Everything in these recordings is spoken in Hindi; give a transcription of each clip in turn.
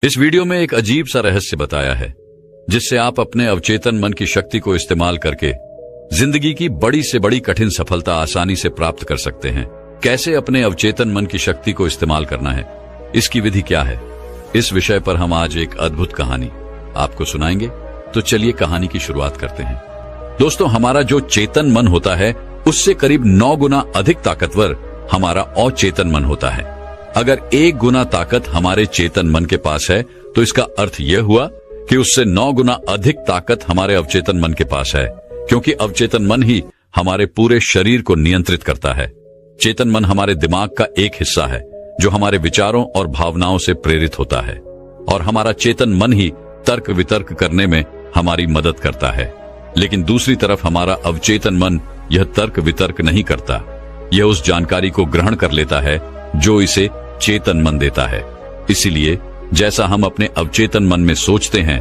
इस वीडियो में एक अजीब सा रहस्य बताया है जिससे आप अपने अवचेतन मन की शक्ति को इस्तेमाल करके जिंदगी की बड़ी से बड़ी कठिन सफलता आसानी से प्राप्त कर सकते हैं। कैसे अपने अवचेतन मन की शक्ति को इस्तेमाल करना है, इसकी विधि क्या है, इस विषय पर हम आज एक अद्भुत कहानी आपको सुनाएंगे। तो चलिए कहानी की शुरुआत करते हैं। दोस्तों, हमारा जो चेतन मन होता है उससे करीब 9 गुना अधिक ताकतवर हमारा अचेतन मन होता है। अगर 1 गुना ताकत हमारे चेतन मन के पास है तो इसका अर्थ यह हुआ कि उससे 9 गुना अधिक ताकत हमारे अवचेतन मन के पास है, क्योंकि अवचेतन मन ही हमारे पूरे शरीर को नियंत्रित करता है। चेतन मन हमारे दिमाग का एक हिस्सा है जो हमारे विचारों और भावनाओं से प्रेरित होता है, और हमारा चेतन मन ही तर्क वितर्क करने में हमारी मदद करता है। लेकिन दूसरी तरफ हमारा अवचेतन मन यह तर्क वितर्क नहीं करता, यह उस जानकारी को ग्रहण कर लेता है जो इसे चेतन मन देता है। इसीलिए जैसा हम अपने अवचेतन मन में सोचते हैं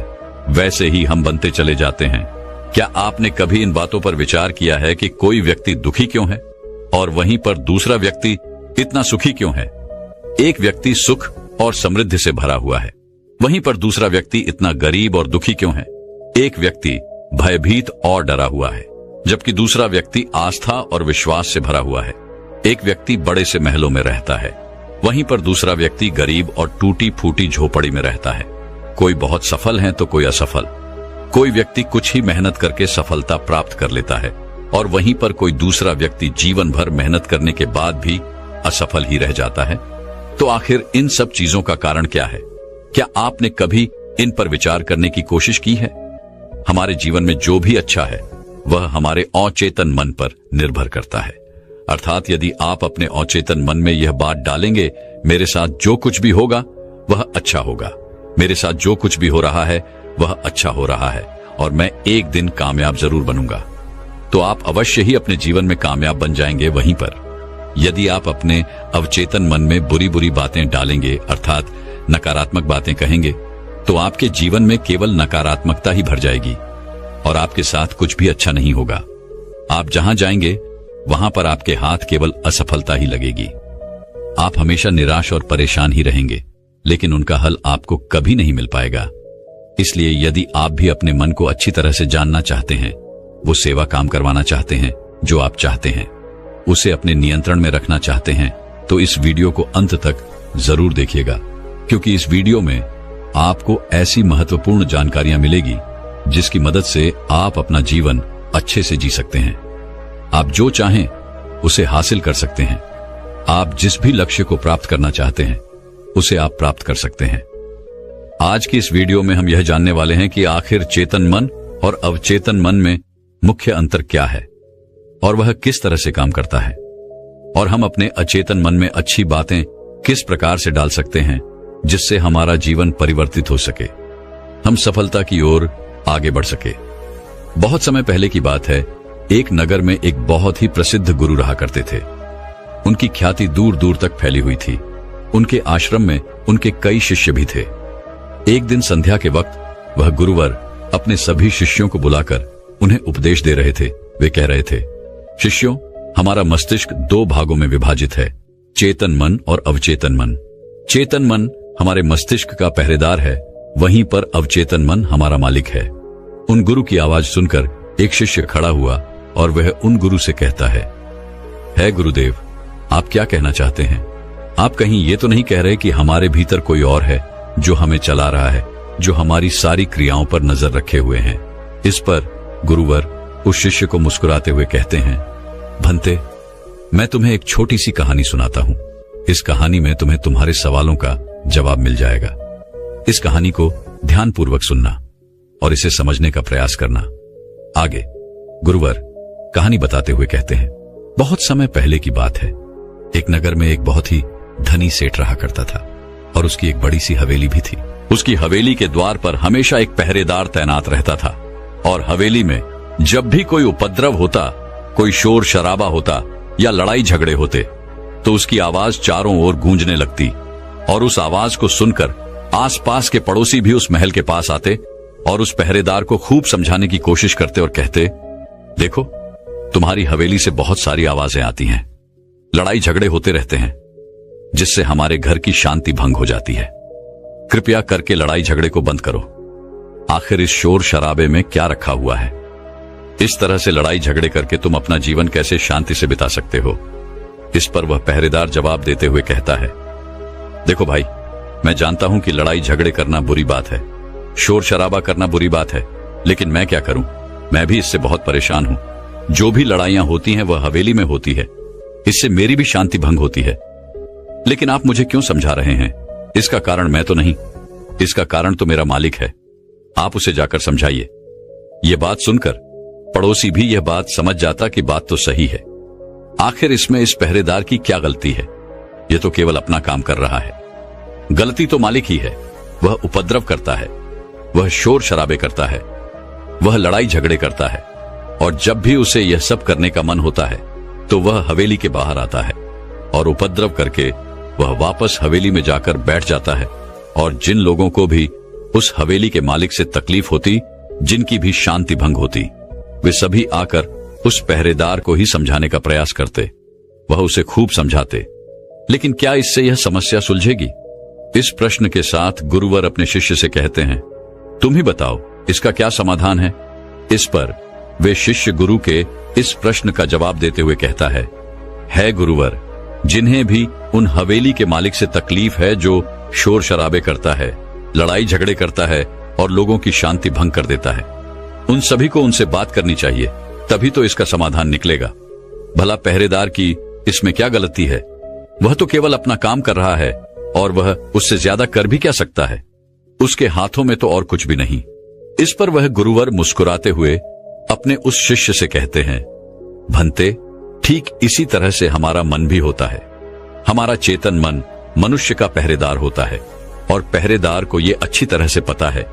वैसे ही हम बनते चले जाते हैं। क्या आपने कभी इन बातों पर विचार किया है कि कोई व्यक्ति दुखी क्यों है और वहीं पर दूसरा व्यक्ति इतना सुखी क्यों है? एक व्यक्ति सुख और समृद्धि से भरा हुआ है, वहीं पर दूसरा व्यक्ति इतना गरीब और दुखी क्यों है? एक व्यक्ति भयभीत और डरा हुआ है, जबकि दूसरा व्यक्ति आस्था और विश्वास से भरा हुआ है। एक व्यक्ति बड़े से महलों में रहता है, वहीं पर दूसरा व्यक्ति गरीब और टूटी फूटी झोपड़ी में रहता है। कोई बहुत सफल है तो कोई असफल। कोई व्यक्ति कुछ ही मेहनत करके सफलता प्राप्त कर लेता है और वहीं पर कोई दूसरा व्यक्ति जीवन भर मेहनत करने के बाद भी असफल ही रह जाता है। तो आखिर इन सब चीजों का कारण क्या है? क्या आपने कभी इन पर विचार करने की कोशिश की है? हमारे जीवन में जो भी अच्छा है वह हमारे अचेतन मन पर निर्भर करता है। अर्थात यदि आप अपने अचेतन मन में यह बात डालेंगे, मेरे साथ जो कुछ भी होगा वह अच्छा होगा, मेरे साथ जो कुछ भी हो रहा है वह अच्छा हो रहा है और मैं एक दिन कामयाब जरूर बनूंगा, तो आप अवश्य ही अपने जीवन में कामयाब बन जाएंगे। वहीं पर यदि आप अपने अवचेतन मन में बुरी बुरी बातें डालेंगे, अर्थात नकारात्मक बातें कहेंगे, तो आपके जीवन में केवल नकारात्मकता ही भर जाएगी और आपके साथ कुछ भी अच्छा नहीं होगा। आप जहां जाएंगे वहां पर आपके हाथ केवल असफलता ही लगेगी। आप हमेशा निराश और परेशान ही रहेंगे, लेकिन उनका हल आपको कभी नहीं मिल पाएगा। इसलिए यदि आप भी अपने मन को अच्छी तरह से जानना चाहते हैं, वो सेवा काम करवाना चाहते हैं जो आप चाहते हैं, उसे अपने नियंत्रण में रखना चाहते हैं, तो इस वीडियो को अंत तक जरूर देखिएगा, क्योंकि इस वीडियो में आपको ऐसी महत्वपूर्ण जानकारियां मिलेगी जिसकी मदद से आप अपना जीवन अच्छे से जी सकते हैं। आप जो चाहें उसे हासिल कर सकते हैं। आप जिस भी लक्ष्य को प्राप्त करना चाहते हैं उसे आप प्राप्त कर सकते हैं। आज की इस वीडियो में हम यह जानने वाले हैं कि आखिर चेतन मन और अवचेतन मन में मुख्य अंतर क्या है और वह किस तरह से काम करता है, और हम अपने अचेतन मन में अच्छी बातें किस प्रकार से डाल सकते हैं जिससे हमारा जीवन परिवर्तित हो सके, हम सफलता की ओर आगे बढ़ सके। बहुत समय पहले की बात है, एक नगर में एक बहुत ही प्रसिद्ध गुरु रहा करते थे। उनकी ख्याति दूर दूर तक फैली हुई थी। उनके आश्रम में उनके कई शिष्य भी थे। एक दिन संध्या के वक्त वह गुरुवर अपने सभी शिष्यों को बुलाकर उन्हें उपदेश दे रहे थे। वे कह रहे थे, शिष्यों, हमारा मस्तिष्क 2 भागों में विभाजित है, चेतन मन और अवचेतन मन। चेतन मन हमारे मस्तिष्क का पहरेदार है, वहीं पर अवचेतन मन हमारा मालिक है। उन गुरु की आवाज सुनकर एक शिष्य खड़ा हुआ और वह उन गुरु से कहता है गुरुदेव, आप क्या कहना चाहते हैं? आप कहीं ये तो नहीं कह रहे कि हमारे भीतर कोई और है जो हमें चला रहा है, जो हमारी सारी क्रियाओं पर नजर रखे हुए हैं? इस पर गुरुवर उस शिष्य को मुस्कुराते हुए कहते हैं, भंते, मैं तुम्हें एक छोटी सी कहानी सुनाता हूं। इस कहानी में तुम्हें तुम्हारे सवालों का जवाब मिल जाएगा। इस कहानी को ध्यानपूर्वक सुनना और इसे समझने का प्रयास करना। आगे गुरुवर कहानी बताते हुए कहते हैं, बहुत समय पहले की बात है। एक नगर में एक बहुत ही धनी सेठ रहा करता था और उसकी एक बड़ी सी हवेली भी थी। उसकी हवेली के द्वार पर हमेशा एक पहरेदार तैनात रहता था और हवेली में जब भी कोई उपद्रव होता, कोई शोर शराबा होता या लड़ाई झगड़े होते, तो उसकी आवाज चारों ओर गूंजने लगती और उस आवाज को सुनकर आसपास के पड़ोसी भी उस महल के पास आते और उस पहरेदार को खूब समझाने की कोशिश करते और कहते, देखो, तुम्हारी हवेली से बहुत सारी आवाजें आती हैं, लड़ाई झगड़े होते रहते हैं, जिससे हमारे घर की शांति भंग हो जाती है। कृपया करके लड़ाई झगड़े को बंद करो। आखिर इस शोर शराबे में क्या रखा हुआ है? इस तरह से लड़ाई झगड़े करके तुम अपना जीवन कैसे शांति से बिता सकते हो? इस पर वह पहरेदार जवाब देते हुए कहता है, देखो भाई, मैं जानता हूं कि लड़ाई झगड़े करना बुरी बात है, शोर शराबा करना बुरी बात है, लेकिन मैं क्या करूं? मैं भी इससे बहुत परेशान हूं। जो भी लड़ाइयां होती हैं वह हवेली में होती है, इससे मेरी भी शांति भंग होती है। लेकिन आप मुझे क्यों समझा रहे हैं? इसका कारण मैं तो नहीं, इसका कारण तो मेरा मालिक है। आप उसे जाकर समझाइए। यह बात सुनकर पड़ोसी भी यह बात समझ जाता कि बात तो सही है। आखिर इसमें इस पहरेदार की क्या गलती है? यह तो केवल अपना काम कर रहा है। गलती तो मालिक ही है। वह उपद्रव करता है, वह शोर शराबे करता है, वह लड़ाई झगड़े करता है, और जब भी उसे यह सब करने का मन होता है तो वह हवेली के बाहर आता है और उपद्रव करके वह वापस हवेली में जाकर बैठ जाता है। और जिन लोगों को भी उस हवेली के मालिक से तकलीफ होती, जिनकी भी शांति भंग होती, वे सभी आकर उस पहरेदार को ही समझाने का प्रयास करते। वह उसे खूब समझाते, लेकिन क्या इससे यह समस्या सुलझेगी? इस प्रश्न के साथ गुरुवर अपने शिष्य से कहते हैं, तुम ही बताओ इसका क्या समाधान है? इस पर वे शिष्य गुरु के इस प्रश्न का जवाब देते हुए कहता है गुरुवर, जिन्हें भी उन हवेली के मालिक से तकलीफ है जो शोर शराबे करता है, लड़ाई झगड़े करता है और लोगों की शांति भंग कर देता है, उन सभी को उनसे बात करनी चाहिए, तभी तो इसका समाधान निकलेगा। भला पहरेदार की इसमें क्या गलती है? वह तो केवल अपना काम कर रहा है और वह उससे ज्यादा कर भी क्या सकता है? उसके हाथों में तो और कुछ भी नहीं। इस पर वह गुरुवर मुस्कुराते हुए अपने उस शिष्य से कहते हैं, भंते, ठीक इसी तरह से हमारा मन भी होता है। हमारा चेतन मन मनुष्य का पहरेदार होता है और पहरेदार को यह अच्छी तरह से पता है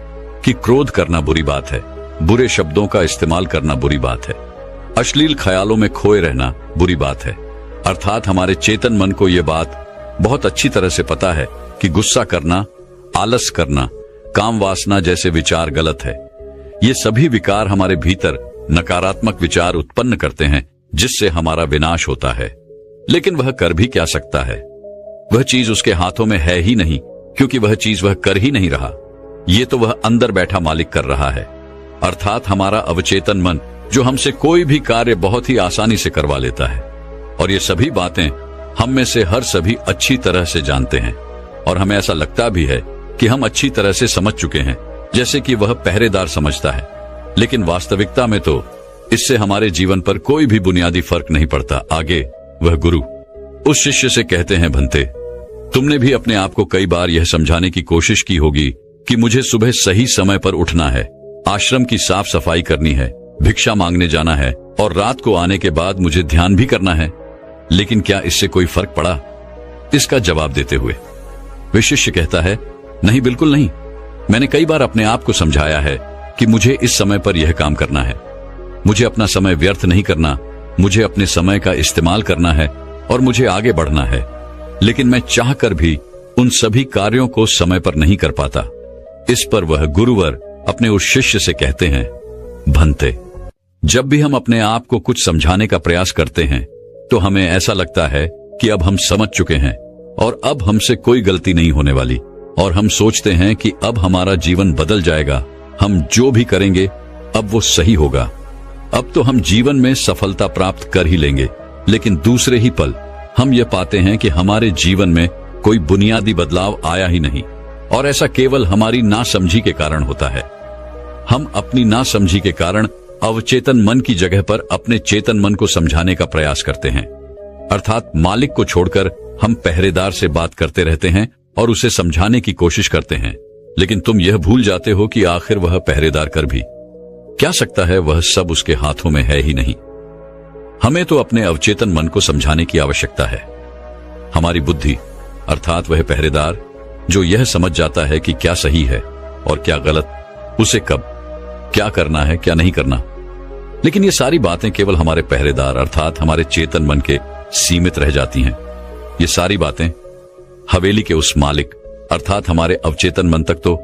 कि क्रोध करना बुरी बात है, बुरे शब्दों का इस्तेमाल करना बुरी बात है, अश्लील ख्यालों में खोए रहना बुरी बात है। अर्थात हमारे चेतन मन को यह बात बहुत अच्छी तरह से पता है कि गुस्सा करना, आलस करना, काम वासना जैसे विचार गलत है। ये सभी विकार हमारे भीतर नकारात्मक विचार उत्पन्न करते हैं, जिससे हमारा विनाश होता है। लेकिन वह कर भी क्या सकता है? वह चीज उसके हाथों में है ही नहीं, क्योंकि वह चीज वह कर ही नहीं रहा। ये तो वह अंदर बैठा मालिक कर रहा है, अर्थात हमारा अवचेतन मन, जो हमसे कोई भी कार्य बहुत ही आसानी से करवा लेता है। और ये सभी बातें हम में से हर सभी अच्छी तरह से जानते हैं और हमें ऐसा लगता भी है कि हम अच्छी तरह से समझ चुके हैं, जैसे कि वह पहरेदार समझता है। लेकिन वास्तविकता में तो इससे हमारे जीवन पर कोई भी बुनियादी फर्क नहीं पड़ता। आगे वह गुरु उस शिष्य से कहते हैं, भंते, तुमने भी अपने आप को कई बार यह समझाने की कोशिश की होगी कि मुझे सुबह सही समय पर उठना है, आश्रम की साफ सफाई करनी है, भिक्षा मांगने जाना है और रात को आने के बाद मुझे ध्यान भी करना है। लेकिन क्या इससे कोई फर्क पड़ा? इसका जवाब देते हुए वे शिष्य कहता है, नहीं, बिल्कुल नहीं। मैंने कई बार अपने आप को समझाया है कि मुझे इस समय पर यह काम करना है, मुझे अपना समय व्यर्थ नहीं करना, मुझे अपने समय का इस्तेमाल करना है और मुझे आगे बढ़ना है। लेकिन मैं चाहकर भी उन सभी कार्यों को समय पर नहीं कर पाता। इस पर वह गुरुवर अपने उस शिष्य से कहते हैं, भंते, जब भी हम अपने आप को कुछ समझाने का प्रयास करते हैं तो हमें ऐसा लगता है कि अब हम समझ चुके हैं और अब हमसे कोई गलती नहीं होने वाली, और हम सोचते हैं कि अब हमारा जीवन बदल जाएगा, हम जो भी करेंगे अब वो सही होगा, अब तो हम जीवन में सफलता प्राप्त कर ही लेंगे। लेकिन दूसरे ही पल हम ये पाते हैं कि हमारे जीवन में कोई बुनियादी बदलाव आया ही नहीं, और ऐसा केवल हमारी नासमझी के कारण होता है। हम अपनी नासमझी के कारण अवचेतन मन की जगह पर अपने चेतन मन को समझाने का प्रयास करते हैं, अर्थात मालिक को छोड़कर हम पहरेदार से बात करते रहते हैं और उसे समझाने की कोशिश करते हैं। लेकिन तुम यह भूल जाते हो कि आखिर वह पहरेदार कर भी क्या सकता है? वह सब उसके हाथों में है ही नहीं। हमें तो अपने अवचेतन मन को समझाने की आवश्यकता है। हमारी बुद्धि, अर्थात वह पहरेदार जो यह समझ जाता है कि क्या सही है और क्या गलत, उसे कब क्या करना है, क्या नहीं करना। लेकिन ये सारी बातें केवल हमारे पहरेदार अर्थात हमारे चेतन मन के सीमित रह जाती हैं। ये सारी बातें हवेली के उस मालिक अर्थात हमारे अवचेतन मन तक तो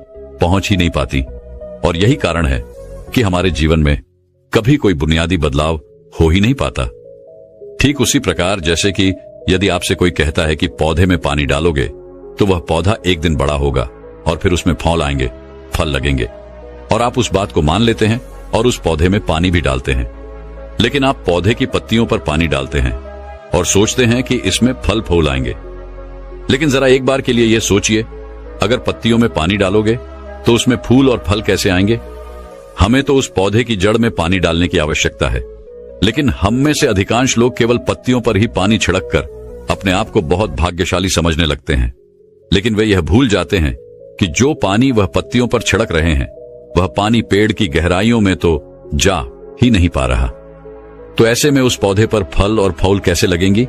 पहुंच ही नहीं पाती, और यही कारण है कि हमारे जीवन में कभी कोई बुनियादी बदलाव हो ही नहीं पाता। ठीक उसी प्रकार जैसे कि यदि आपसे कोई कहता है कि पौधे में पानी डालोगे तो वह पौधा एक दिन बड़ा होगा, और फिर उसमें फल आएंगे, फल लगेंगे, और आप उस बात को मान लेते हैं और उस पौधे में पानी भी डालते हैं। लेकिन आप पौधे की पत्तियों पर पानी डालते हैं और सोचते हैं कि इसमें फल फूल आएंगे। लेकिन जरा एक बार के लिए यह सोचिए, अगर पत्तियों में पानी डालोगे तो उसमें फूल और फल कैसे आएंगे? हमें तो उस पौधे की जड़ में पानी डालने की आवश्यकता है, लेकिन हम में से अधिकांश लोग केवल पत्तियों पर ही पानी छिड़ककर अपने आप को बहुत भाग्यशाली समझने लगते हैं। लेकिन वे यह भूल जाते हैं कि जो पानी वह पत्तियों पर छिड़क रहे हैं, वह पानी पेड़ की गहराइयों में तो जा ही नहीं पा रहा। तो ऐसे में उस पौधे पर फल और फूल कैसे लगेंगी?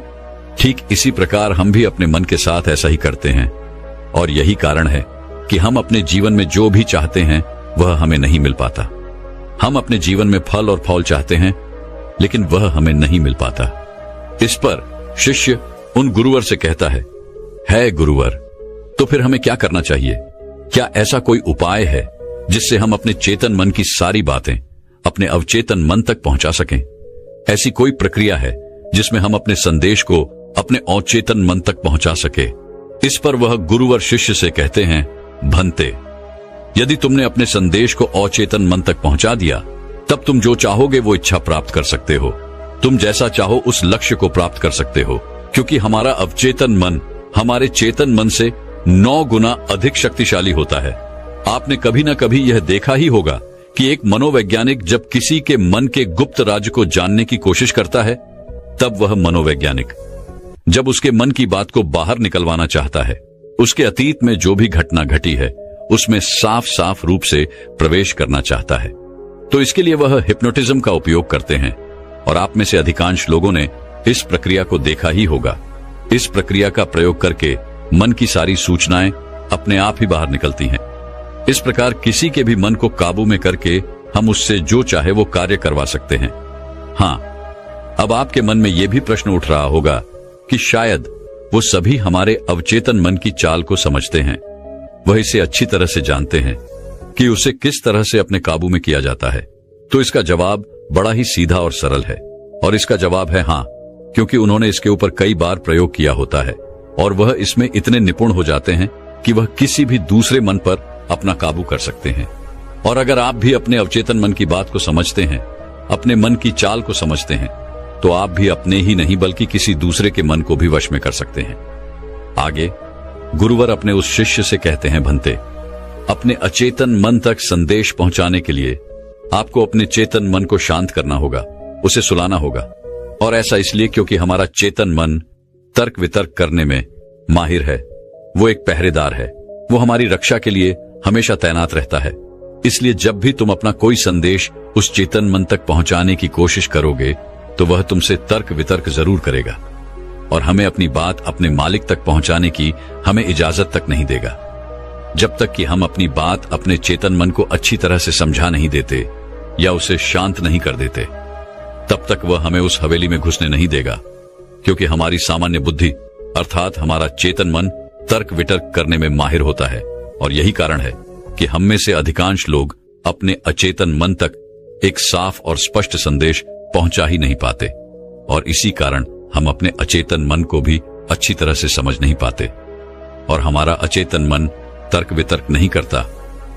ठीक इसी प्रकार हम भी अपने मन के साथ ऐसा ही करते हैं, और यही कारण है कि हम अपने जीवन में जो भी चाहते हैं वह हमें नहीं मिल पाता। हम अपने जीवन में फल और फूल चाहते हैं, लेकिन वह हमें नहीं मिल पाता। इस पर शिष्य उन गुरुवर से कहता है गुरुवर, तो फिर हमें क्या करना चाहिए? क्या ऐसा कोई उपाय है जिससे हम अपने चेतन मन की सारी बातें अपने अवचेतन मन तक पहुंचा सकें? ऐसी कोई प्रक्रिया है जिसमें हम अपने संदेश को अपने अवचेतन मन तक पहुंचा सके? इस पर वह गुरुवर शिष्य से कहते हैं, भंते, यदि तुमने अपने संदेश को अवचेतन मन तक पहुंचा दिया, तब तुम जो चाहोगे वो इच्छा प्राप्त कर सकते हो। तुम जैसा चाहो उस लक्ष्य को प्राप्त कर सकते हो, क्योंकि हमारा अवचेतन मन हमारे चेतन मन से 9 गुना अधिक शक्तिशाली होता है। आपने कभी न कभी यह देखा ही होगा कि एक मनोवैज्ञानिक जब किसी के मन के गुप्त राज को जानने की कोशिश करता है, तब वह मनोवैज्ञानिक जब उसके मन की बात को बाहर निकलवाना चाहता है, उसके अतीत में जो भी घटना घटी है उसमें साफ साफ रूप से प्रवेश करना चाहता है, तो इसके लिए वह हिप्नोटिज्म का उपयोग करते हैं। और आप में से अधिकांश लोगों ने इस प्रक्रिया को देखा ही होगा। इस प्रक्रिया का प्रयोग करके मन की सारी सूचनाएं अपने आप ही बाहर निकलती हैं। इस प्रकार किसी के भी मन को काबू में करके हम उससे जो चाहे वो कार्य करवा सकते हैं। हाँ, अब आपके मन में यह भी प्रश्न उठ रहा होगा कि शायद वो सभी हमारे अवचेतन मन की चाल को समझते हैं, वह इसे अच्छी तरह से जानते हैं कि उसे किस तरह से अपने काबू में किया जाता है। तो इसका जवाब बड़ा ही सीधा और सरल है, और इसका जवाब है हाँ, क्योंकि उन्होंने इसके ऊपर कई बार प्रयोग किया होता है और वह इसमें इतने निपुण हो जाते हैं कि वह किसी भी दूसरे मन पर अपना काबू कर सकते हैं। और अगर आप भी अपने अवचेतन मन की बात को समझते हैं, अपने मन की चाल को समझते हैं, तो आप भी अपने ही नहीं बल्कि किसी दूसरे के मन को भी वश में कर सकते हैं। आगे गुरुवर अपने उस शिष्य से कहते हैं, भंते, अपने अचेतन मन तक संदेश पहुंचाने के लिए आपको अपने चेतन मन को शांत करना होगा, उसे सुलाना होगा। और ऐसा इसलिए क्योंकि हमारा चेतन मन तर्क वितर्क करने में माहिर है। वो एक पहरेदार है, वो हमारी रक्षा के लिए हमेशा तैनात रहता है। इसलिए जब भी तुम अपना कोई संदेश उस चेतन मन तक पहुंचाने की कोशिश करोगे, तो वह तुमसे तर्क वितर्क जरूर करेगा और हमें अपनी बात अपने मालिक तक पहुंचाने की हमें इजाजत तक नहीं देगा। जब तक कि हम अपनी बात अपने चेतन मन को अच्छी तरह से समझा नहीं देते या उसे शांत नहीं कर देते, तब तक वह हमें उस हवेली में घुसने नहीं देगा, क्योंकि हमारी सामान्य बुद्धि अर्थात हमारा चेतन मन तर्क वितर्क करने में माहिर होता है। और यही कारण है कि हम में से अधिकांश लोग अपने अचेतन मन तक एक साफ और स्पष्ट संदेश पहुंचा ही नहीं पाते, और इसी कारण हम अपने अचेतन मन को भी अच्छी तरह से समझ नहीं पाते। और हमारा अचेतन मन तर्क वितर्क नहीं करता,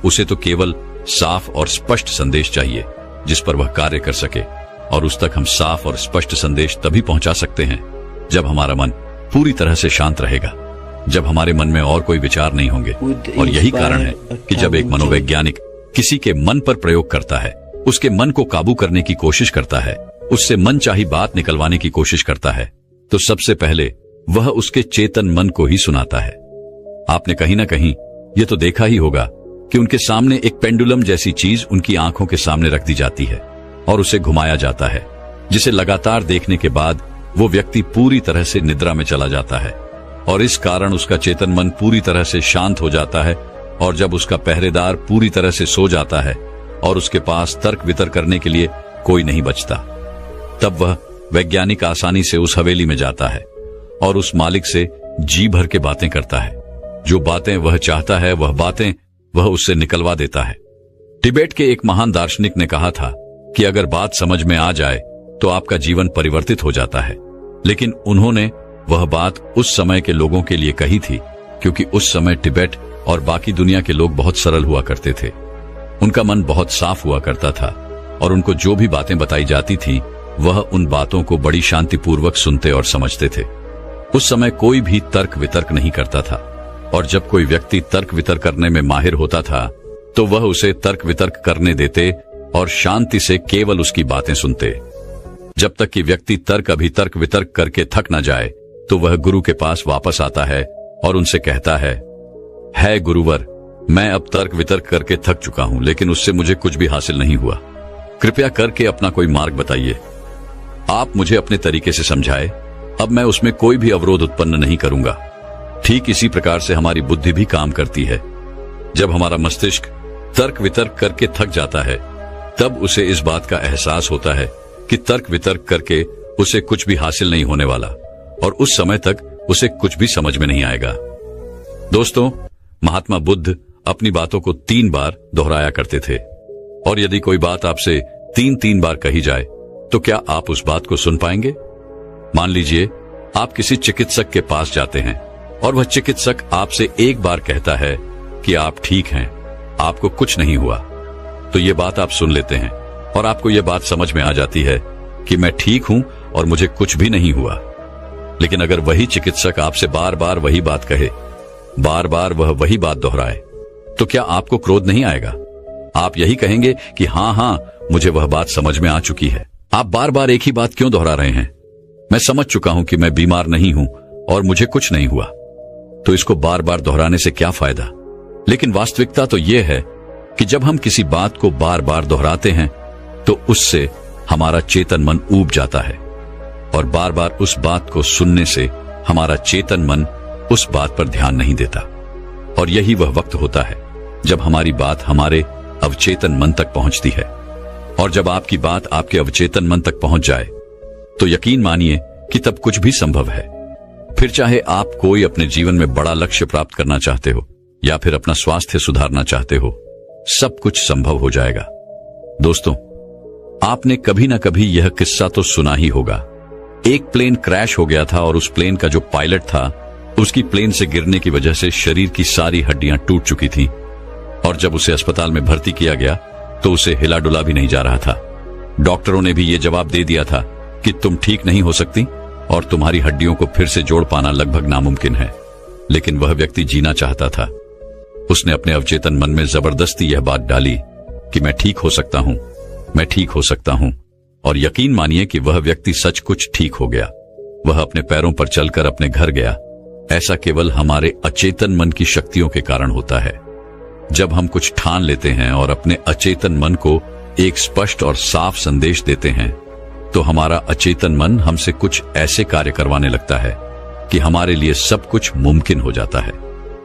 उसे तो केवल साफ और स्पष्ट संदेश चाहिए जिस पर वह कार्य कर सके। और उस तक हम साफ और स्पष्ट संदेश तभी पहुंचा सकते हैं जब हमारा मन पूरी तरह से शांत रहेगा, जब हमारे मन में और कोई विचार नहीं होंगे। और यही कारण है कि जब एक मनोवैज्ञानिक किसी के मन पर प्रयोग करता है, उसके मन को काबू करने की कोशिश करता है, उससे मनचाही बात निकलवाने की कोशिश करता है, तो सबसे पहले वह उसके चेतन मन को ही सुनाता है। आपने कहीं ना कहीं ये तो देखा ही होगा कि उनके सामने एक पेंडुलम जैसी चीज उनकी आंखों के सामने रख दी जाती है और उसे घुमाया जाता है, जिसे लगातार देखने के बाद वो व्यक्ति पूरी तरह से निद्रा में चला जाता है। और इस कारण उसका चेतन मन पूरी तरह से शांत हो जाता है। और जब उसका पहरेदार पूरी तरह से सो जाता है और उसके पास तर्क वितर्क करने के लिए कोई नहीं बचता, तब वह वैज्ञानिक आसानी से उस हवेली में जाता है और उस मालिक से जी भर के बातें करता है। जो बातें वह चाहता है वह बातें वह उससे निकलवा देता है। तिबेट के एक महान दार्शनिक ने कहा था कि अगर बात समझ में आ जाए तो आपका जीवन परिवर्तित हो जाता है। लेकिन उन्होंने वह बात उस समय के लोगों के लिए कही थी, क्योंकि उस समय तिबेट और बाकी दुनिया के लोग बहुत सरल हुआ करते थे। उनका मन बहुत साफ हुआ करता था और उनको जो भी बातें बताई जाती थी वह उन बातों को बड़ी शांतिपूर्वक सुनते और समझते थे। उस समय कोई भी तर्क वितर्क नहीं करता था और जब कोई व्यक्ति तर्क वितर्क करने में माहिर होता था तो वह उसे तर्क वितर्क करने देते और शांति से केवल उसकी बातें सुनते। जब तक कि व्यक्ति तर्क अभितर्क वितर्क करके थक न जाए तो वह गुरु के पास वापस आता है और उनसे कहता है गुरुवर, मैं अब तर्क वितर्क करके थक चुका हूं, लेकिन उससे मुझे कुछ भी हासिल नहीं हुआ। कृपया करके अपना कोई मार्ग बताइए। आप मुझे अपने तरीके से समझाए, अब मैं उसमें कोई भी अवरोध उत्पन्न नहीं करूंगा। ठीक इसी प्रकार से हमारी बुद्धि भी काम करती है। जब हमारा मस्तिष्क तर्क वितर्क करके थक जाता है तब उसे इस बात का एहसास होता है कि तर्क वितर्क करके उसे कुछ भी हासिल नहीं होने वाला और उस समय तक उसे कुछ भी समझ में नहीं आएगा। दोस्तों, महात्मा बुद्ध अपनी बातों को 3 बार दोहराया करते थे और यदि कोई बात आपसे 3 बार कही जाए तो क्या आप उस बात को सुन पाएंगे? मान लीजिए आप किसी चिकित्सक के पास जाते हैं और वह चिकित्सक आपसे 1 बार कहता है कि आप ठीक हैं, आपको कुछ नहीं हुआ, तो ये बात आप सुन लेते हैं और आपको ये बात समझ में आ जाती है कि मैं ठीक हूं और मुझे कुछ भी नहीं हुआ। लेकिन अगर वही चिकित्सक आपसे बार बार वही बात कहे, बार बार वह वही बात दोहराए, तो क्या आपको क्रोध नहीं आएगा? आप यही कहेंगे कि हाँ, मुझे वह बात समझ में आ चुकी है। आप बार बार एक ही बात क्यों दोहरा रहे हैं? मैं समझ चुका हूं कि मैं बीमार नहीं हूं और मुझे कुछ नहीं हुआ, तो इसको बार बार दोहराने से क्या फायदा? लेकिन वास्तविकता तो यह है कि जब हम किसी बात को बार बार दोहराते हैं तो उससे हमारा चेतन मन ऊब जाता है और बार बार उस बात को सुनने से हमारा चेतन मन उस बात पर ध्यान नहीं देता। और यही वह वक्त होता है जब हमारी बात हमारे अवचेतन मन तक पहुंचती है। और जब आपकी बात आपके अवचेतन मन तक पहुंच जाए तो यकीन मानिए कि तब कुछ भी संभव है। फिर चाहे आप कोई अपने जीवन में बड़ा लक्ष्य प्राप्त करना चाहते हो या फिर अपना स्वास्थ्य सुधारना चाहते हो, सब कुछ संभव हो जाएगा। दोस्तों, आपने कभी ना कभी यह किस्सा तो सुना ही होगा। एक प्लेन क्रैश हो गया था और उस प्लेन का जो पायलट था उसकी प्लेन से गिरने की वजह से शरीर की सारी हड्डियां टूट चुकी थीं और जब उसे अस्पताल में भर्ती किया गया तो उसे हिला डुला भी नहीं जा रहा था। डॉक्टरों ने भी ये जवाब दे दिया था कि तुम ठीक नहीं हो सकती और तुम्हारी हड्डियों को फिर से जोड़ पाना लगभग नामुमकिन है। लेकिन वह व्यक्ति जीना चाहता था। उसने अपने अवचेतन मन में जबरदस्ती यह बात डाली कि मैं ठीक हो सकता हूं, मैं ठीक हो सकता हूं, और यकीन मानिए कि वह व्यक्ति सच कुछ ठीक हो गया। वह अपने पैरों पर चलकर अपने घर गया। ऐसा केवल हमारे अचेतन मन की शक्तियों के कारण होता है। जब हम कुछ ठान लेते हैं और अपने अचेतन मन को एक स्पष्ट और साफ संदेश देते हैं तो हमारा अचेतन मन हमसे कुछ ऐसे कार्य करवाने लगता है कि हमारे लिए सब कुछ मुमकिन हो जाता है।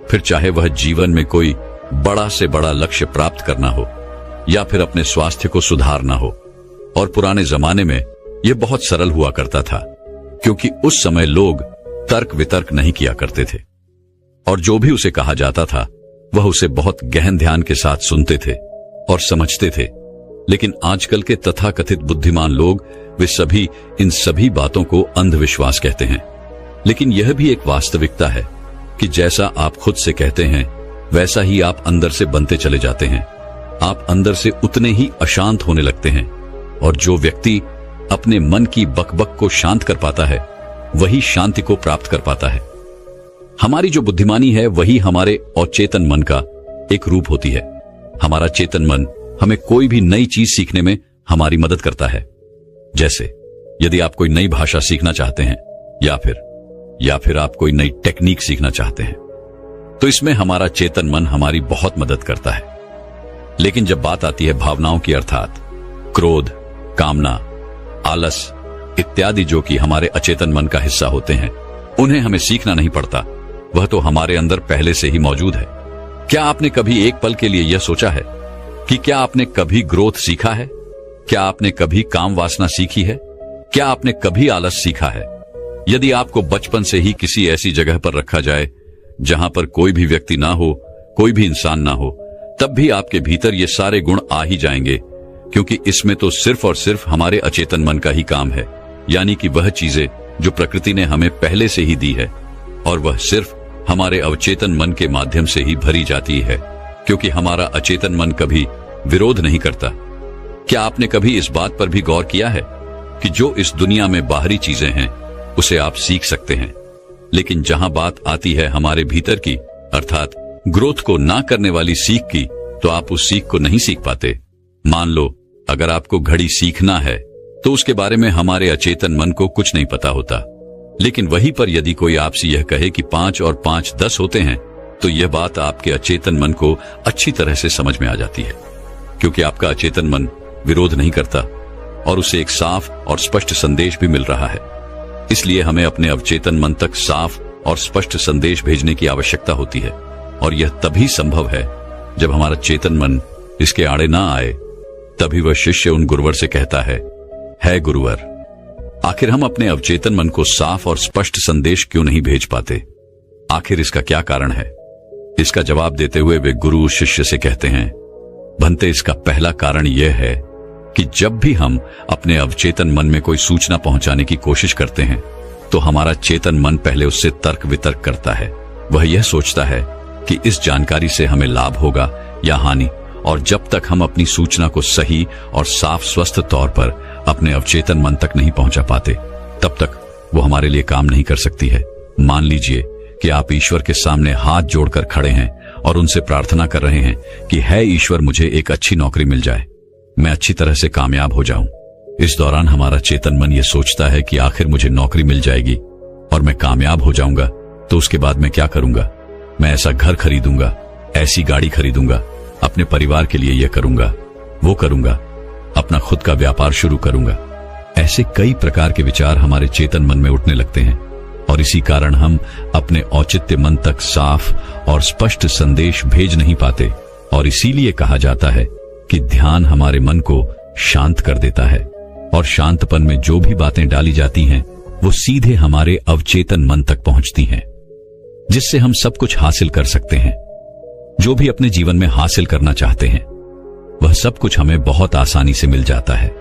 फिर चाहे वह जीवन में कोई बड़ा से बड़ा लक्ष्य प्राप्त करना हो या फिर अपने स्वास्थ्य को सुधारना हो। और पुराने जमाने में यह बहुत सरल हुआ करता था क्योंकि उस समय लोग तर्क वितर्क नहीं किया करते थे और जो भी उसे कहा जाता था वह उसे बहुत गहन ध्यान के साथ सुनते थे और समझते थे। लेकिन आजकल के तथाकथित बुद्धिमान लोग वे सभी इन सभी बातों को अंधविश्वास कहते हैं। लेकिन यह भी एक वास्तविकता है कि जैसा आप खुद से कहते हैं वैसा ही आप अंदर से बनते चले जाते हैं। आप अंदर से उतने ही अशांत होने लगते हैं और जो व्यक्ति अपने मन की बकबक को शांत कर पाता है वही शांति को प्राप्त कर पाता है। हमारी जो बुद्धिमानी है वही हमारे अचेतन मन का एक रूप होती है। हमारा चेतन मन हमें कोई भी नई चीज सीखने में हमारी मदद करता है। जैसे यदि आप कोई नई भाषा सीखना चाहते हैं या फिर आप कोई नई टेक्निक सीखना चाहते हैं तो इसमें हमारा चेतन मन हमारी बहुत मदद करता है। लेकिन जब बात आती है भावनाओं की, अर्थात क्रोध, कामना, आलस इत्यादि जो कि हमारे अचेतन मन का हिस्सा होते हैं, उन्हें हमें सीखना नहीं पड़ता, वह तो हमारे अंदर पहले से ही मौजूद है। क्या आपने कभी एक पल के लिए यह सोचा है कि क्या आपने कभी ग्रोथ सीखा है? क्या आपने कभी काम वासना सीखी है? क्या आपने कभी आलस सीखा है? यदि आपको बचपन से ही किसी ऐसी जगह पर रखा जाए जहां पर कोई भी व्यक्ति ना हो, कोई भी इंसान ना हो, तब भी आपके भीतर ये सारे गुण आ ही जाएंगे, क्योंकि इसमें तो सिर्फ और सिर्फ हमारे अचेतन मन का ही काम है। यानी कि वह चीजें जो प्रकृति ने हमें पहले से ही दी है और वह सिर्फ हमारे अवचेतन मन के माध्यम से ही भरी जाती है, क्योंकि हमारा अचेतन मन कभी विरोध नहीं करता। क्या आपने कभी इस बात पर भी गौर किया है कि जो इस दुनिया में बाहरी चीजें हैं उसे आप सीख सकते हैं, लेकिन जहां बात आती है हमारे भीतर की, अर्थात ग्रोथ को ना करने वाली सीख की, तो आप उस सीख को नहीं सीख पाते। मान लो अगर आपको घड़ी सीखना है तो उसके बारे में हमारे अचेतन मन को कुछ नहीं पता होता, लेकिन वहीं पर यदि कोई आपसे यह कहे कि 5 और 5 10 होते हैं, तो यह बात आपके अचेतन मन को अच्छी तरह से समझ में आ जाती है, क्योंकि आपका अचेतन मन विरोध नहीं करता और उसे एक साफ और स्पष्ट संदेश भी मिल रहा है। इसलिए हमें अपने अवचेतन मन तक साफ और स्पष्ट संदेश भेजने की आवश्यकता होती है, और यह तभी संभव है जब हमारा चेतन मन इसके आड़े ना आए। तभी वह शिष्य उन गुरुवर से कहता है गुरुवर, आखिर हम अपने अवचेतन मन को साफ और स्पष्ट संदेश क्यों नहीं भेज पाते? आखिर इसका क्या कारण है? इसका जवाब देते हुए वे गुरु शिष्य से कहते हैं, भंते, इसका पहला कारण यह है कि जब भी हम अपने अवचेतन मन में कोई सूचना पहुंचाने की कोशिश करते हैं, तो हमारा चेतन मन पहले उससे तर्क वितर्क करता है। वह यह सोचता है कि इस जानकारी से हमें लाभ होगा या हानि, और जब तक हम अपनी सूचना को सही और साफ स्वस्थ तौर पर अपने अवचेतन मन तक नहीं पहुंचा पाते, तब तक वो हमारे लिए काम नहीं कर सकती है। मान लीजिए कि आप ईश्वर के सामने हाथ जोड़कर खड़े हैं और उनसे प्रार्थना कर रहे हैं कि है ईश्वर, मुझे एक अच्छी नौकरी मिल जाए, मैं अच्छी तरह से कामयाब हो जाऊं। इस दौरान हमारा चेतन मन यह सोचता है कि आखिर मुझे नौकरी मिल जाएगी और मैं कामयाब हो जाऊंगा, तो उसके बाद मैं क्या करूंगा? मैं ऐसा घर खरीदूंगा, ऐसी गाड़ी खरीदूंगा, अपने परिवार के लिए यह करूंगा, वो करूंगा, अपना खुद का व्यापार शुरू करूंगा। ऐसे कई प्रकार के विचार हमारे चेतन मन में उठने लगते हैं, और इसी कारण हम अपने औचित्य मन तक साफ और स्पष्ट संदेश भेज नहीं पाते। और इसीलिए कहा जाता है कि ध्यान हमारे मन को शांत कर देता है, और शांतपन में जो भी बातें डाली जाती हैं वो सीधे हमारे अवचेतन मन तक पहुंचती हैं, जिससे हम सब कुछ हासिल कर सकते हैं। जो भी अपने जीवन में हासिल करना चाहते हैं वह सब कुछ हमें बहुत आसानी से मिल जाता है।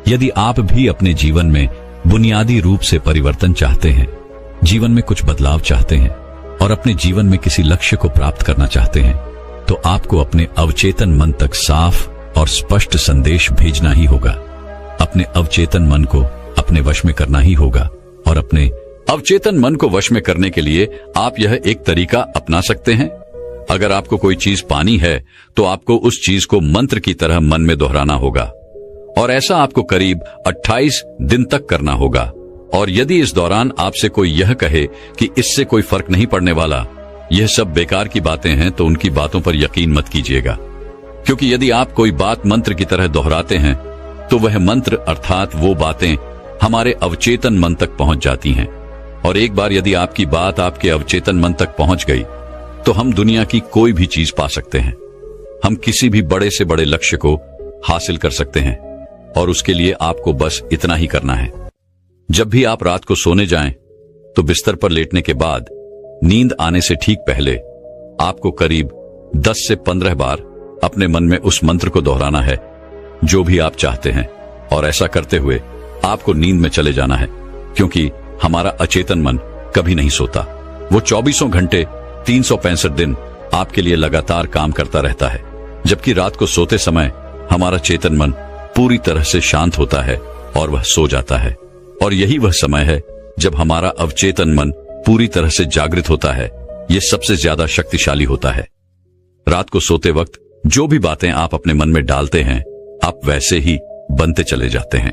यदि आप भी अपने जीवन में बुनियादी रूप से परिवर्तन चाहते हैं, जीवन में कुछ बदलाव चाहते हैं और अपने जीवन में किसी लक्ष्य को प्राप्त करना चाहते हैं, तो आपको अपने अवचेतन मन तक साफ और स्पष्ट संदेश भेजना ही होगा। अपने अवचेतन मन को अपने वश में करना ही होगा, और अपने अवचेतन मन को वश में करने के लिए आप यह एक तरीका अपना सकते हैं। अगर आपको कोई चीज पानी है तो आपको उस चीज को मंत्र की तरह मन में दोहराना होगा, और ऐसा आपको करीब 28 दिन तक करना होगा। और यदि इस दौरान आपसे कोई यह कहे कि इससे कोई फर्क नहीं पड़ने वाला, यह सब बेकार की बातें हैं, तो उनकी बातों पर यकीन मत कीजिएगा, क्योंकि यदि आप कोई बात मंत्र की तरह दोहराते हैं तो वह मंत्र अर्थात वो बातें हमारे अवचेतन मन तक पहुंच जाती हैं। और एक बार यदि आपकी बात आपके अवचेतन मन तक पहुंच गई तो हम दुनिया की कोई भी चीज पा सकते हैं। हम किसी भी बड़े से बड़े लक्ष्य को हासिल कर सकते हैं, और उसके लिए आपको बस इतना ही करना है। जब भी आप रात को सोने जाएं, तो बिस्तर पर लेटने के बाद नींद आने से ठीक पहले आपको करीब 10 से 15 बार अपने मन में उस मंत्र को दोहराना है जो भी आप चाहते हैं, और ऐसा करते हुए आपको नींद में चले जाना है, क्योंकि हमारा अचेतन मन कभी नहीं सोता। वो 24 घंटे 365 दिन आपके लिए लगातार काम करता रहता है, जबकि रात को सोते समय हमारा चेतन मन पूरी तरह से शांत होता है और वह सो जाता है। और यही वह समय है जब हमारा अवचेतन मन पूरी तरह से जागृत होता है। यह सबसे ज्यादा शक्तिशाली होता है। रात को सोते वक्त जो भी बातें आप अपने मन में डालते हैं, आप वैसे ही बनते चले जाते हैं।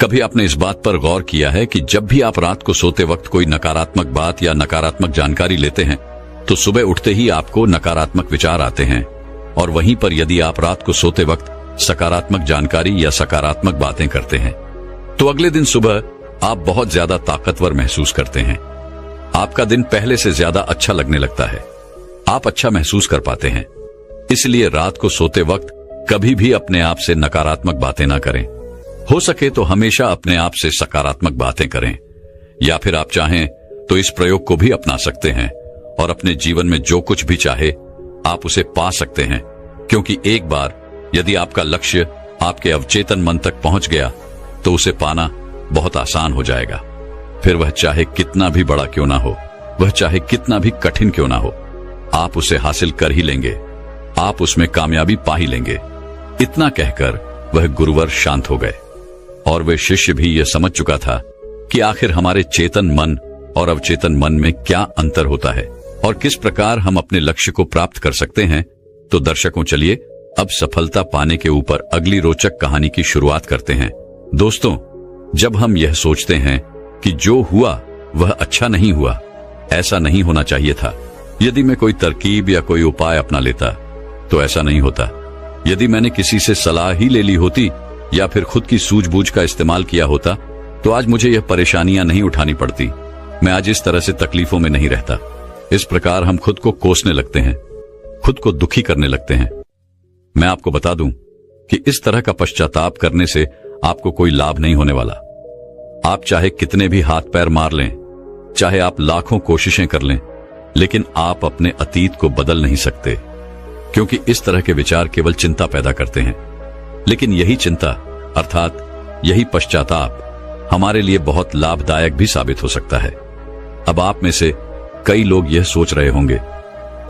कभी आपने इस बात पर गौर किया है कि जब भी आप रात को सोते वक्त कोई नकारात्मक बात या नकारात्मक जानकारी लेते हैं, तो सुबह उठते ही आपको नकारात्मक विचार आते हैं, और वहीं पर यदि आप रात को सोते वक्त सकारात्मक जानकारी या सकारात्मक बातें करते हैं, तो अगले दिन सुबह आप बहुत ज्यादा ताकतवर महसूस करते हैं। आपका दिन पहले से ज्यादा अच्छा लगने लगता है, आप अच्छा महसूस कर पाते हैं। इसलिए रात को सोते वक्त कभी भी अपने आप से नकारात्मक बातें ना करें। हो सके तो हमेशा अपने आप से सकारात्मक बातें करें, या फिर आप चाहें तो इस प्रयोग को भी अपना सकते हैं और अपने जीवन में जो कुछ भी चाहे आप उसे पा सकते हैं, क्योंकि एक बार यदि आपका लक्ष्य आपके अवचेतन मन तक पहुंच गया तो उसे पाना बहुत आसान हो जाएगा, फिर वह चाहे कितना भी बड़ा क्यों ना हो। वह चाहे कितना भी कठिन क्यों ना हो, आप उसे हासिल कर ही लेंगे, आप उसमें कामयाबी पा ही लेंगे। इतना कहकर वह गुरुवर शांत हो गए और वे शिष्य भी यह समझ चुका था कि आखिर हमारे चेतन मन और अवचेतन मन में क्या अंतर होता है और किस प्रकार हम अपने लक्ष्य को प्राप्त कर सकते हैं। तो दर्शकों, चलिए अब सफलता पाने के ऊपर अगली रोचक कहानी की शुरुआत करते हैं। दोस्तों, जब हम यह सोचते हैं कि जो हुआ वह अच्छा नहीं हुआ, ऐसा नहीं होना चाहिए था, यदि मैं कोई तरकीब या कोई उपाय अपना लेता तो ऐसा नहीं होता, यदि मैंने किसी से सलाह ही ले ली होती या फिर खुद की सूझबूझ का इस्तेमाल किया होता तो आज मुझे यह परेशानियां नहीं उठानी पड़ती, मैं आज इस तरह से तकलीफों में नहीं रहता। इस प्रकार हम खुद को कोसने लगते हैं, खुद को दुखी करने लगते हैं। मैं आपको बता दूं कि इस तरह का पश्चाताप करने से आपको कोई लाभ नहीं होने वाला। आप चाहे कितने भी हाथ पैर मार लें, चाहे आप लाखों कोशिशें कर लें, लेकिन आप अपने अतीत को बदल नहीं सकते, क्योंकि इस तरह के विचार केवल चिंता पैदा करते हैं। लेकिन यही चिंता अर्थात यही पश्चाताप हमारे लिए बहुत लाभदायक भी साबित हो सकता है। अब आप में से कई लोग यह सोच रहे होंगे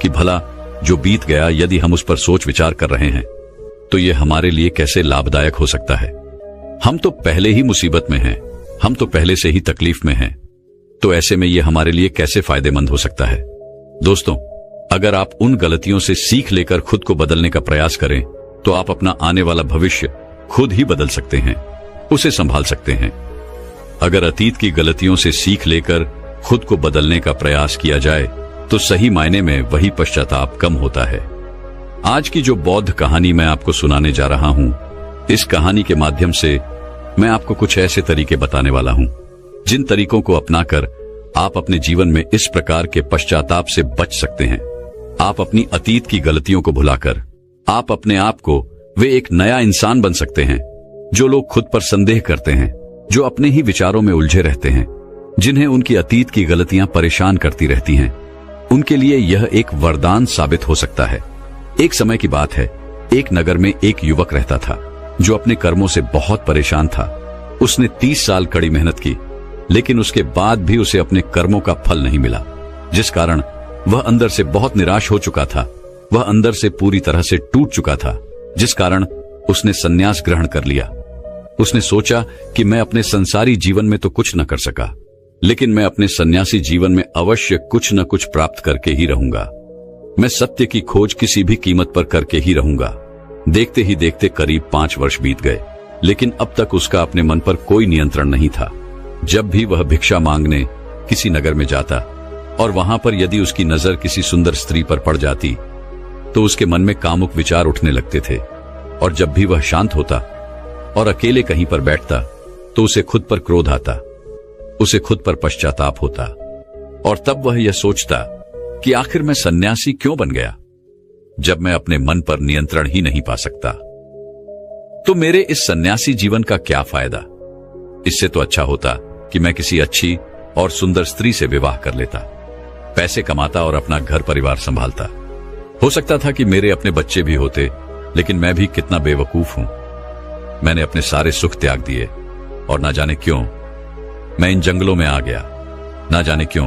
कि भला जो बीत गया, यदि हम उस पर सोच विचार कर रहे हैं तो यह हमारे लिए कैसे लाभदायक हो सकता है। हम तो पहले ही मुसीबत में हैं, हम तो पहले से ही तकलीफ में हैं, तो ऐसे में यह हमारे लिए कैसे फायदेमंद हो सकता है। दोस्तों, अगर आप उन गलतियों से सीख लेकर खुद को बदलने का प्रयास करें तो आप अपना आने वाला भविष्य खुद ही बदल सकते हैं, उसे संभाल सकते हैं। अगर अतीत की गलतियों से सीख लेकर खुद को बदलने का प्रयास किया जाए तो सही मायने में वही पश्चाताप कम होता है। आज की जो बौद्ध कहानी मैं आपको सुनाने जा रहा हूं, इस कहानी के माध्यम से मैं आपको कुछ ऐसे तरीके बताने वाला हूं जिन तरीकों को अपनाकर आप अपने जीवन में इस प्रकार के पश्चाताप से बच सकते हैं। आप अपनी अतीत की गलतियों को भुलाकर आप अपने आप को वे एक नया इंसान बन सकते हैं। जो लोग खुद पर संदेह करते हैं, जो अपने ही विचारों में उलझे रहते हैं, जिन्हें उनकी अतीत की गलतियां परेशान करती रहती हैं, उनके लिए यह एक वरदान साबित हो सकता है। एक समय की बात है, एक नगर में एक युवक रहता था जो अपने कर्मों से बहुत परेशान था। उसने 30 साल कड़ी मेहनत की, लेकिन उसके बाद भी उसे अपने कर्मों का फल नहीं मिला, जिस कारण वह अंदर से बहुत निराश हो चुका था। वह अंदर से पूरी तरह से टूट चुका था, जिस कारण उसने संन्यास ग्रहण कर लिया। उसने सोचा कि मैं अपने संसारी जीवन में तो कुछ न कर सका, लेकिन मैं अपने सन्यासी जीवन में अवश्य कुछ न कुछ प्राप्त करके ही रहूंगा। मैं सत्य की खोज किसी भी कीमत पर करके ही रहूंगा। देखते ही देखते करीब 5 वर्ष बीत गए, लेकिन अब तक उसका अपने मन पर कोई नियंत्रण नहीं था। जब भी वह भिक्षा मांगने किसी नगर में जाता और वहां पर यदि उसकी नजर किसी सुंदर स्त्री पर पड़ जाती तो उसके मन में कामुक विचार उठने लगते थे, और जब भी वह शांत होता और अकेले कहीं पर बैठता तो उसे खुद पर क्रोध आता, उसे खुद पर पश्चाताप होता, और तब वह यह सोचता कि आखिर मैं सन्यासी क्यों बन गया जब मैं अपने मन पर नियंत्रण ही नहीं पा सकता। तो मेरे इस सन्यासी जीवन का क्या फायदा? इससे तो अच्छा होता कि मैं किसी अच्छी और सुंदर स्त्री से विवाह कर लेता, पैसे कमाता और अपना घर परिवार संभालता। हो सकता था कि मेरे अपने बच्चे भी होते, लेकिन मैं भी कितना बेवकूफ हूं। मैंने अपने सारे सुख त्याग दिए और ना जाने क्यों मैं इन जंगलों में आ गया, ना जाने क्यों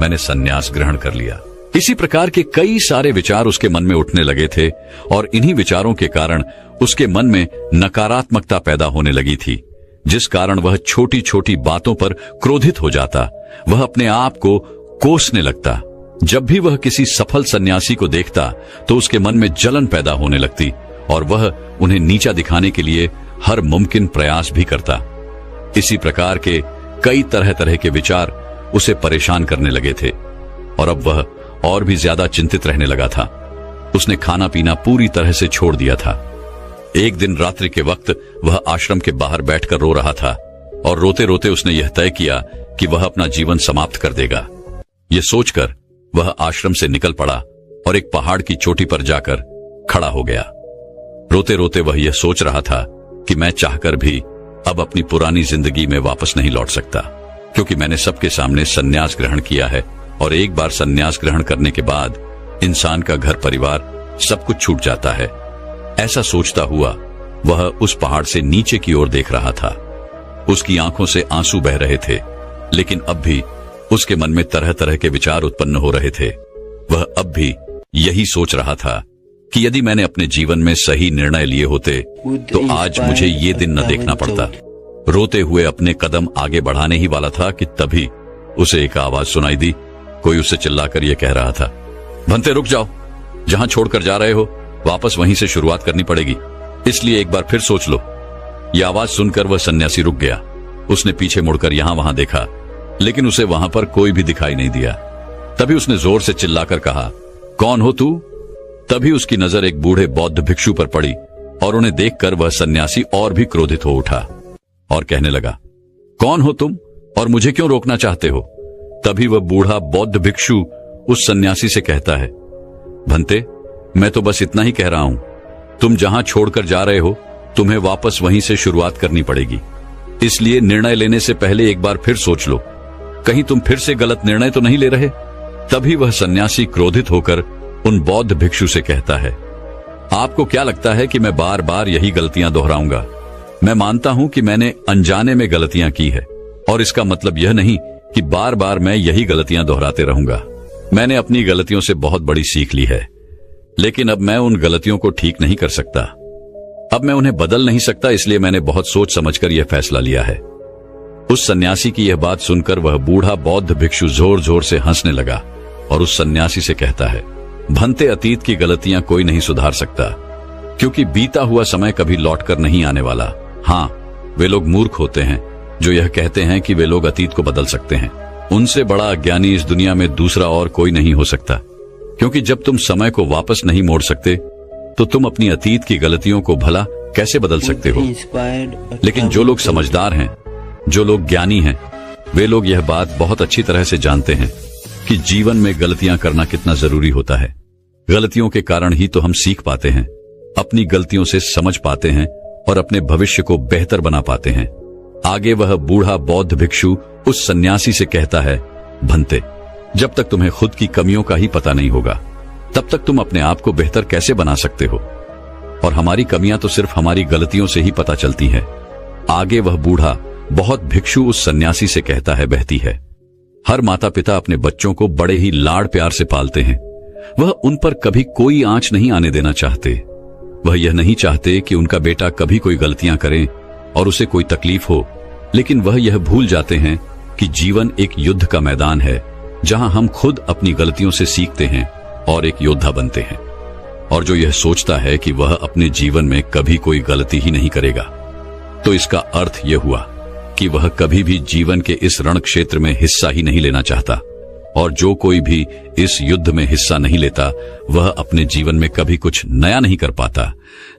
मैंने संन्यास ग्रहण कर लिया। इसी प्रकार के कई सारे विचार उसके मन में उठने लगे थे, और इन्हीं विचारों के कारण उसके मन में नकारात्मकता पैदा होने लगी थी, जिस कारण वह छोटी छोटी बातों पर क्रोधित हो जाता। वह अपने आप को कोसने लगता। जब भी वह किसी सफल सन्यासी को देखता तो उसके मन में जलन पैदा होने लगती, और वह उन्हें नीचा दिखाने के लिए हर मुमकिन प्रयास भी करता। इसी प्रकार के कई तरह तरह के विचार उसे परेशान करने लगे थे, और अब वह और भी ज्यादा चिंतित रहने लगा था। उसने खाना पीना पूरी तरह से छोड़ दिया था। एक दिन रात्रि के वक्त वह आश्रम के बाहर बैठकर रो रहा था, और रोते रोते उसने यह तय किया कि वह अपना जीवन समाप्त कर देगा। यह सोचकर वह आश्रम से निकल पड़ा और एक पहाड़ की चोटी पर जाकर खड़ा हो गया। रोते रोते वह यह सोच रहा था कि मैं चाहकर भी अब अपनी पुरानी जिंदगी में वापस नहीं लौट सकता, क्योंकि मैंने सबके सामने संन्यास ग्रहण किया है, और एक बार संन्यास ग्रहण करने के बाद इंसान का घर परिवार सब कुछ छूट जाता है। ऐसा सोचता हुआ वह उस पहाड़ से नीचे की ओर देख रहा था। उसकी आंखों से आंसू बह रहे थे, लेकिन अब भी उसके मन में तरह तरह के विचार उत्पन्न हो रहे थे। वह अब भी यही सोच रहा था कि यदि मैंने अपने जीवन में सही निर्णय लिए होते तो आज मुझे ये दिन न देखना पड़ता। रोते हुए अपने कदम आगे बढ़ाने ही वाला था कि तभी उसे एक आवाज सुनाई दी। कोई उससे चिल्लाकर यह कह रहा था, भंते रुक जाओ, जहां छोड़कर जा रहे हो वापस वहीं से शुरुआत करनी पड़ेगी, इसलिए एक बार फिर सोच लो। यह आवाज सुनकर वह सन्यासी रुक गया। उसने पीछे मुड़कर यहां वहां देखा, लेकिन उसे वहां पर कोई भी दिखाई नहीं दिया। तभी उसने जोर से चिल्लाकर कहा, कौन हो तू? तभी उसकी नजर एक बूढ़े बौद्ध भिक्षु पर पड़ी और उन्हें देखकर वह सन्यासी और भी क्रोधित हो उठा और कहने लगा, कौन हो तुम और मुझे क्यों रोकना चाहते हो? तभी वह बूढ़ा बौद्ध भिक्षु उस सन्यासी से कहता है, भंते, मैं तो बस इतना ही कह रहा हूं, तुम जहां छोड़कर जा रहे हो तुम्हें वापस वहीं से शुरुआत करनी पड़ेगी, इसलिए निर्णय लेने से पहले एक बार फिर सोच लो, कहीं तुम फिर से गलत निर्णय तो नहीं ले रहे। तभी वह सन्यासी क्रोधित होकर उन बौद्ध भिक्षु से कहता है, आपको क्या लगता है कि मैं बार बार यही गलतियां दोहराऊंगा? मैं मानता हूं कि मैंने अनजाने में गलतियां की है और इसका मतलब यह नहीं कि बार बार मैं यही गलतियां दोहराते रहूंगा। मैंने अपनी गलतियों से बहुत बड़ी सीख ली है, लेकिन अब मैं उन गलतियों को ठीक नहीं कर सकता। अब मैं उन्हें बदल नहीं सकता, इसलिए मैंने बहुत सोच समझकर यह फैसला लिया है। उस सन्यासी की यह बात सुनकर वह बूढ़ा बौद्ध भिक्षु जोर जोर से हंसने लगा और उस सन्यासी से कहता है, भंते, अतीत की गलतियां कोई नहीं सुधार सकता, क्योंकि बीता हुआ समय कभी लौटकर नहीं आने वाला। हाँ, वे लोग मूर्ख होते हैं जो यह कहते हैं कि वे लोग अतीत को बदल सकते हैं। उनसे बड़ा अज्ञानी इस दुनिया में दूसरा और कोई नहीं हो सकता, क्योंकि जब तुम समय को वापस नहीं मोड़ सकते तो तुम अपनी अतीत की गलतियों को भला कैसे बदल सकते हो? लेकिन जो लोग समझदार हैं, जो लोग ज्ञानी हैं, वे लोग यह बात बहुत अच्छी तरह से जानते हैं कि जीवन में गलतियां करना कितना जरूरी होता है। गलतियों के कारण ही तो हम सीख पाते हैं, अपनी गलतियों से समझ पाते हैं और अपने भविष्य को बेहतर बना पाते हैं। आगे वह बूढ़ा बौद्ध भिक्षु उस सन्यासी से कहता है, भंते, जब तक तुम्हें खुद की कमियों का ही पता नहीं होगा तब तक तुम अपने आप को बेहतर कैसे बना सकते हो? और हमारी कमियां तो सिर्फ हमारी गलतियों से ही पता चलती हैं। आगे वह बूढ़ा बहुत भिक्षु उस सन्यासी से कहता है, बहती है, हर माता पिता अपने बच्चों को बड़े ही लाड़ प्यार से पालते हैं। वह उन पर कभी कोई आंच नहीं आने देना चाहते। वह यह नहीं चाहते कि उनका बेटा कभी कोई गलतियां करे और उसे कोई तकलीफ हो, लेकिन वह यह भूल जाते हैं कि जीवन एक युद्ध का मैदान है जहां हम खुद अपनी गलतियों से सीखते हैं और एक योद्धा बनते हैं। और जो यह सोचता है कि वह अपने जीवन में कभी कोई गलती ही नहीं करेगा, तो इसका अर्थ यह हुआ कि वह कभी भी जीवन के इस रण क्षेत्र में हिस्सा ही नहीं लेना चाहता। और जो कोई भी इस युद्ध में हिस्सा नहीं लेता, वह अपने जीवन में कभी कुछ नया नहीं कर पाता,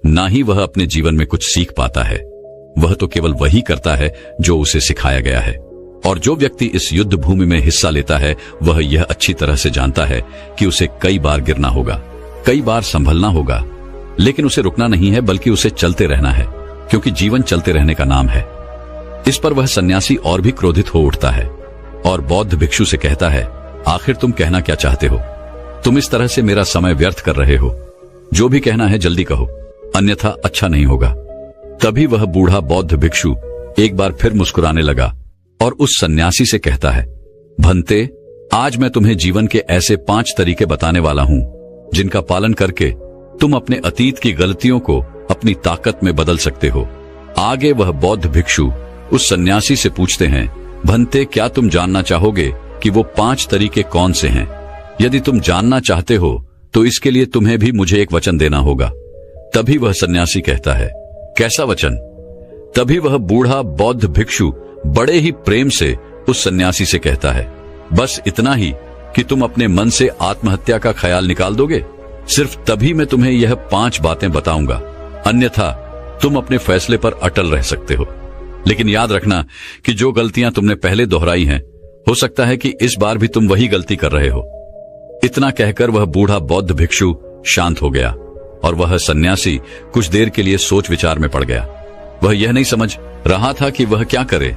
ना ही वह अपने जीवन में कुछ सीख पाता है। वह तो केवल वही करता है जो उसे सिखाया गया है। और जो व्यक्ति इस युद्ध भूमि में हिस्सा लेता है, वह यह अच्छी तरह से जानता है कि उसे कई बार गिरना होगा, कई बार संभलना होगा, लेकिन उसे रुकना नहीं है, बल्कि उसे चलते रहना है, क्योंकि जीवन चलते रहने का नाम है। इस पर वह सन्यासी और भी क्रोधित हो उठता है और बौद्ध भिक्षु से कहता है, आखिर तुम कहना क्या चाहते हो? तुम इस तरह से मेरा समय व्यर्थ कर रहे हो। जो भी कहना है जल्दी कहो, अन्यथा अच्छा नहीं होगा। तभी वह बूढ़ा बौद्ध भिक्षु एक बार फिर मुस्कुराने लगा और उस सन्यासी से कहता है, भंते, आज मैं तुम्हें जीवन के ऐसे 5 तरीके बताने वाला हूं जिनका पालन करके तुम अपने अतीत की गलतियों को अपनी ताकत में बदल सकते हो। आगे वह बौद्ध भिक्षु उस सन्यासी से पूछते हैं, भंते, क्या तुम जानना चाहोगे कि वो 5 तरीके कौन से हैं? यदि तुम जानना चाहते हो तो इसके लिए तुम्हें भी मुझे एक वचन देना होगा। तभी वह सन्यासी कहता है, कैसा वचन? तभी वह बूढ़ा बौद्ध भिक्षु बड़े ही प्रेम से उस सन्यासी से कहता है, बस इतना ही कि तुम अपने मन से आत्महत्या का ख्याल निकाल दोगे। सिर्फ तभी मैं तुम्हें यह 5 बातें बताऊंगा, अन्यथा तुम अपने फैसले पर अटल रह सकते हो। लेकिन याद रखना कि जो गलतियां तुमने पहले दोहराई हैं, हो सकता है कि इस बार भी तुम वही गलती कर रहे हो। इतना कहकर वह बूढ़ा बौद्ध भिक्षु शांत हो गया और वह सन्यासी कुछ देर के लिए सोच विचार में पड़ गया। वह यह नहीं समझ रहा था कि वह क्या करे।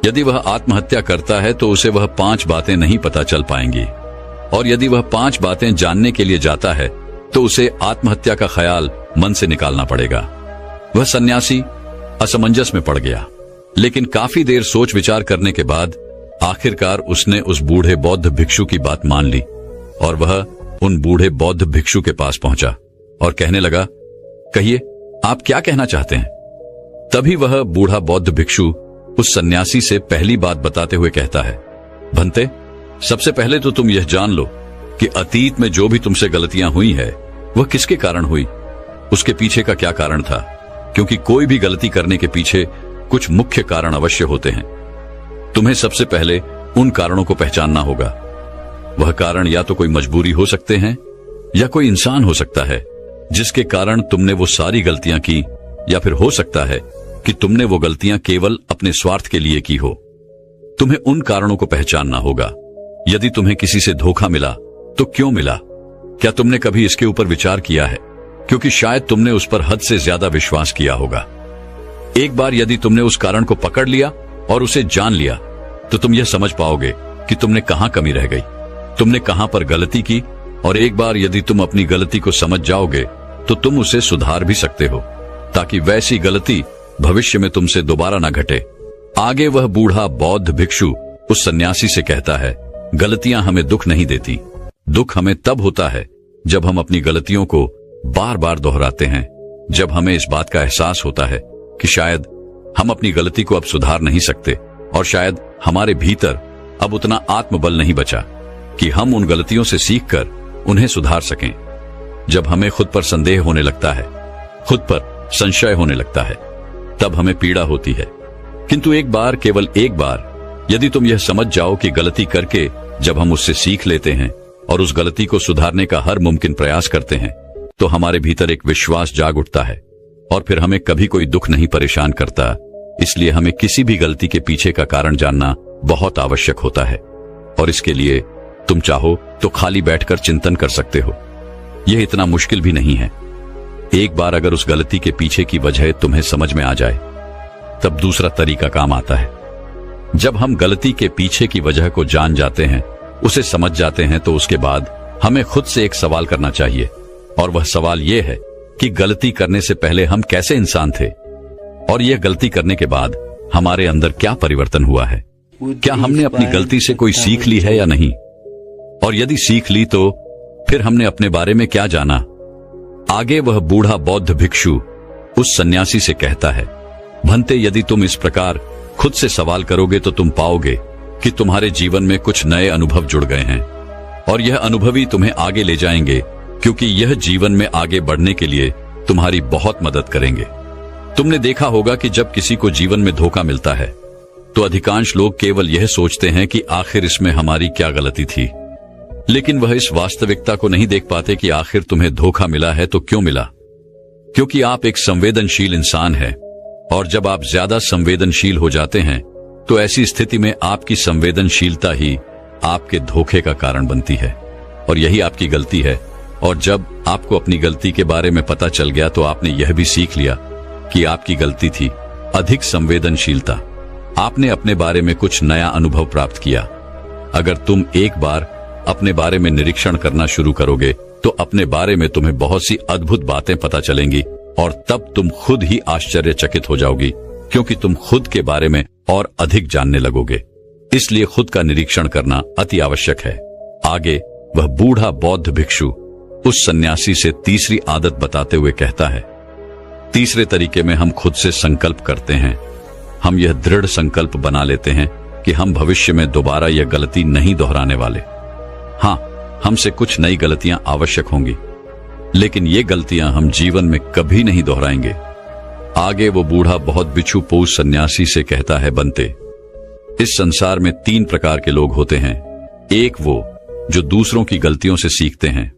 यदि वह आत्महत्या करता है तो उसे वह 5 बातें नहीं पता चल पाएंगी, और यदि वह 5 बातें जानने के लिए जाता है तो उसे आत्महत्या का ख्याल मन से निकालना पड़ेगा। वह सन्यासी असमंजस में पड़ गया, लेकिन काफी देर सोच विचार करने के बाद आखिरकार उसने उस बूढ़े बौद्ध भिक्षु की बात मान ली और वह उन बूढ़े बौद्ध भिक्षु के पास पहुंचा और कहने लगा, कहिए आप क्या कहना चाहते हैं। तभी वह बूढ़ा बौद्ध भिक्षु उस सन्यासी से पहली बात बताते हुए कहता है, भंते, सबसे पहले तो तुम यह जान लो कि अतीत में जो भी तुमसे गलतियां हुई है वह किसके कारण हुई, उसके पीछे का क्या कारण था, क्योंकि कोई भी गलती करने के पीछे कुछ मुख्य कारण अवश्य होते हैं। तुम्हें सबसे पहले उन कारणों को पहचानना होगा। वह कारण या तो कोई मजबूरी हो सकते हैं या कोई इंसान हो सकता है जिसके कारण तुमने वो सारी गलतियां की, या फिर हो सकता है कि तुमने वो गलतियां केवल अपने स्वार्थ के लिए की हो। तुम्हें उन कारणों को पहचानना होगा। यदि तुम्हें किसी से धोखा मिला तो क्यों मिला? क्या तुमने कभी इसके ऊपर विचार किया है? क्योंकि शायद तुमने उस पर हद से ज्यादा विश्वास किया होगा। एक बार यदि तुमने उस कारण को पकड़ लिया और उसे जान लिया तो तुम यह समझ पाओगे कि तुमने कहां कमी रह गई, तुमने कहां पर गलती की, और एक बार यदि तुम अपनी गलती को समझ जाओगे तो तुम उसे सुधार भी सकते हो ताकि वैसी गलती भविष्य में तुमसे दोबारा न घटे। आगे वह बूढ़ा बौद्ध भिक्षु उस सन्यासी से कहता है, गलतियां हमें दुख नहीं देती। दुख हमें तब होता है जब हम अपनी गलतियों को बार बार दोहराते हैं, जब हमें इस बात का एहसास होता है कि शायद हम अपनी गलती को अब सुधार नहीं सकते और शायद हमारे भीतर अब उतना आत्मबल नहीं बचा कि हम उन गलतियों से सीखकर उन्हें सुधार सकें। जब हमें खुद पर संदेह होने लगता है, खुद पर संशय होने लगता है, तब हमें पीड़ा होती है। किंतु एक बार, केवल एक बार यदि तुम यह समझ जाओ कि गलती करके जब हम उससे सीख लेते हैं और उस गलती को सुधारने का हर मुमकिन प्रयास करते हैं तो हमारे भीतर एक विश्वास जाग उठता है और फिर हमें कभी कोई दुख नहीं परेशान करता। इसलिए हमें किसी भी गलती के पीछे का कारण जानना बहुत आवश्यक होता है, और इसके लिए तुम चाहो तो खाली बैठकर चिंतन कर सकते हो। यह इतना मुश्किल भी नहीं है। एक बार अगर उस गलती के पीछे की वजह तुम्हें समझ में आ जाए तब दूसरा तरीका काम आता है। जब हम गलती के पीछे की वजह को जान जाते हैं, उसे समझ जाते हैं, तो उसके बाद हमें खुद से एक सवाल करना चाहिए, और वह सवाल यह है कि गलती करने से पहले हम कैसे इंसान थे, और यह गलती करने के बाद हमारे अंदर क्या परिवर्तन हुआ है। क्या हमने अपनी गलती से कोई सीख ली है या नहीं, और यदि सीख ली तो फिर हमने अपने बारे में क्या जाना। आगे वह बूढ़ा बौद्ध भिक्षु उस सन्यासी से कहता है, भंते, यदि तुम इस प्रकार खुद से सवाल करोगे तो तुम पाओगे कि तुम्हारे जीवन में कुछ नए अनुभव जुड़ गए हैं, और यह अनुभव ही तुम्हें आगे ले जाएंगे, क्योंकि यह जीवन में आगे बढ़ने के लिए तुम्हारी बहुत मदद करेंगे। तुमने देखा होगा कि जब किसी को जीवन में धोखा मिलता है तो अधिकांश लोग केवल यह सोचते हैं कि आखिर इसमें हमारी क्या गलती थी, लेकिन वह इस वास्तविकता को नहीं देख पाते कि आखिर तुम्हें धोखा मिला है तो क्यों मिला। क्योंकि आप एक संवेदनशील इंसान हैं, और जब आप ज्यादा संवेदनशील हो जाते हैं तो ऐसी स्थिति में आपकी संवेदनशीलता ही आपके धोखे का कारण बनती है, और यही आपकी गलती है। और जब आपको अपनी गलती के बारे में पता चल गया तो आपने यह भी सीख लिया कि आपकी गलती थी अधिक संवेदनशीलता। आपने अपने बारे में कुछ नया अनुभव प्राप्त किया। अगर तुम एक बार अपने बारे में निरीक्षण करना शुरू करोगे तो अपने बारे में तुम्हें बहुत सी अद्भुत बातें पता चलेंगी, और तब तुम खुद ही आश्चर्यचकित हो जाओगी, क्योंकि तुम खुद के बारे में और अधिक जानने लगोगे। इसलिए खुद का निरीक्षण करना अति आवश्यक है। आगे वह बूढ़ा बौद्ध भिक्षु उस सन्यासी से तीसरी आदत बताते हुए कहता है, तीसरे तरीके में हम खुद से संकल्प करते हैं। हम यह दृढ़ संकल्प बना लेते हैं कि हम भविष्य में दोबारा यह गलती नहीं दोहराने वाले। हाँ, हमसे कुछ नई गलतियां आवश्यक होंगी, लेकिन ये गलतियां हम जीवन में कभी नहीं दोहराएंगे। आगे वो बूढ़ा बहुत बिच्छू पोष सन्यासी से कहता है, बनते, इस संसार में 3 प्रकार के लोग होते हैं। एक वो जो दूसरों की गलतियों से सीखते हैं,